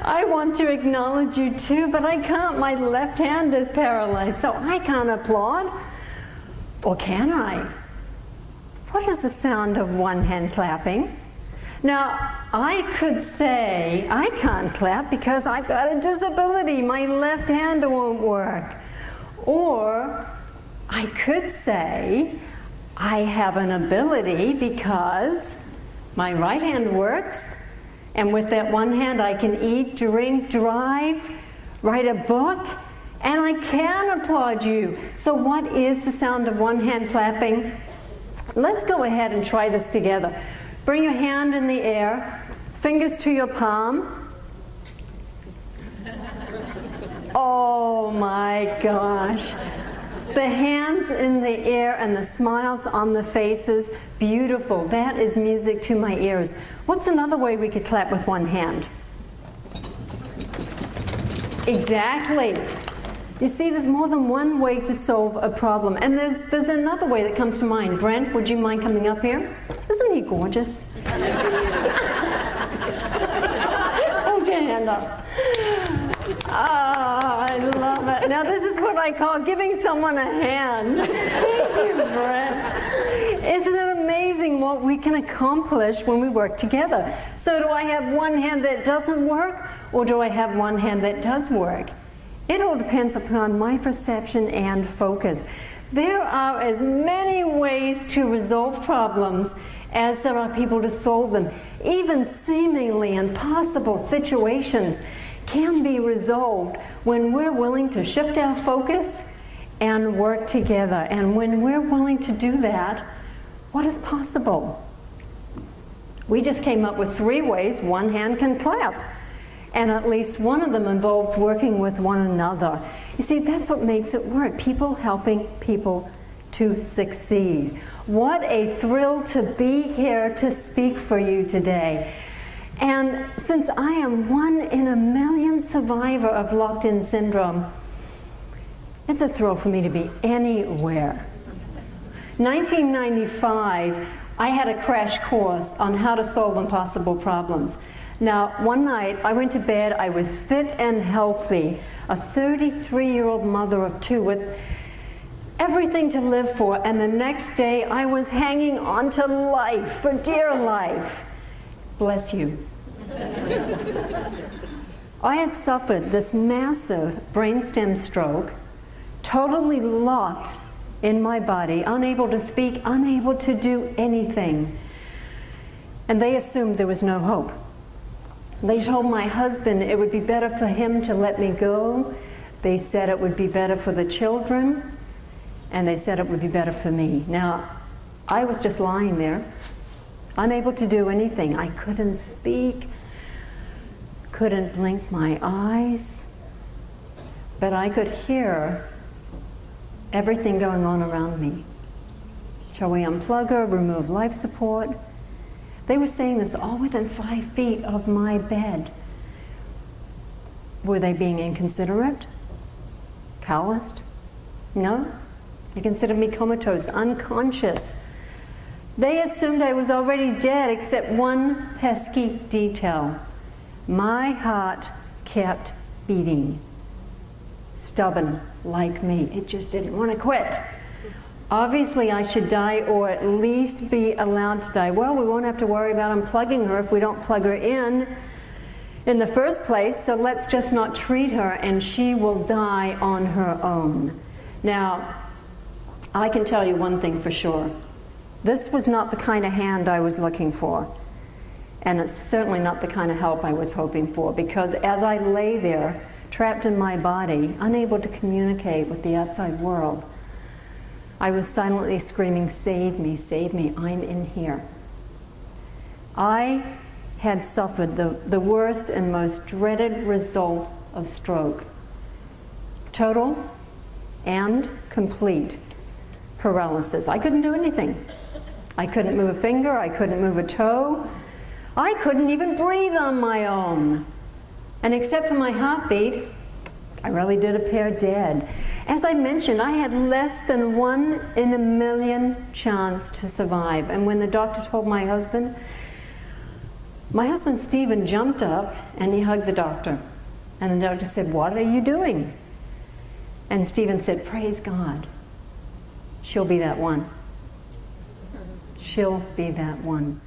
I want to acknowledge you too, but I can't. My left hand is paralyzed, so I can't applaud. Or can I? What is the sound of one hand clapping? Now, I could say I can't clap because I've got a disability. My left hand won't work. Or I could say I have an ability because my right hand works, and with that one hand I can eat, drink, drive, write a book, and I can applaud you. So what is the sound of one hand clapping? Let's go ahead and try this together. Bring your hand in the air, fingers to your palm. Oh my gosh. The hands in the air and the smiles on the faces, beautiful. That is music to my ears. What's another way we could clap with one hand? Exactly. You see, there's more than one way to solve a problem. And there's another way that comes to mind. Brent, would you mind coming up here? Isn't he gorgeous? Hold your hand up. Ah, I love it. Now this is what I call giving someone a hand. Thank you, Brent. Isn't it amazing what we can accomplish when we work together? So do I have one hand that doesn't work, or do I have one hand that does work? It all depends upon my perception and focus. There are as many ways to resolve problems as there are people to solve them. Even seemingly impossible situations can be resolved when we're willing to shift our focus and work together. And when we're willing to do that, what is possible? We just came up with 3 ways one hand can clap. And at least one of them involves working with one another. You see, that's what makes it work. People helping people to succeed. What a thrill to be here to speak for you today. And since I am 1 in a million survivor of locked-in syndrome, it's a thrill for me to be anywhere. 1995, I had a crash course on how to solve impossible problems. Now, one night, I went to bed, I was fit and healthy, a 33-year-old mother of 2 with everything to live for, and the next day, I was hanging on to life, for dear life. Bless you. I had suffered this massive brainstem stroke, totally locked in my body, unable to speak, unable to do anything. And they assumed there was no hope. They told my husband it would be better for him to let me go. They said it would be better for the children, and they said it would be better for me. Now, I was just lying there, unable to do anything. I couldn't speak, couldn't blink my eyes, but I could hear everything going on around me. Shall we unplug her, remove life support? They were saying this all within 5 feet of my bed. Were they being inconsiderate? Calloused? No. They considered me comatose, unconscious. They assumed I was already dead, except one pesky detail. My heart kept beating. Stubborn, like me. It just didn't want to quit. Obviously, I should die, or at least be allowed to die. Well, we won't have to worry about unplugging her if we don't plug her in the first place, so let's just not treat her, and she will die on her own. Now, I can tell you one thing for sure. This was not the kind of hand I was looking for, and it's certainly not the kind of help I was hoping for, because as I lay there, trapped in my body, unable to communicate with the outside world, I was silently screaming, "Save me, I'm in here." I had suffered the worst and most dreaded result of stroke. Total and complete paralysis. I couldn't do anything. I couldn't move a finger, I couldn't move a toe. I couldn't even breathe on my own. And except for my heartbeat, I really did appear dead. As I mentioned, I had less than 1 in a million chance to survive. And when the doctor told my husband, My husband Stephen jumped up and he hugged the doctor. And the doctor said, "What are you doing?" And Stephen said, "Praise God. She'll be that one. She'll be that one."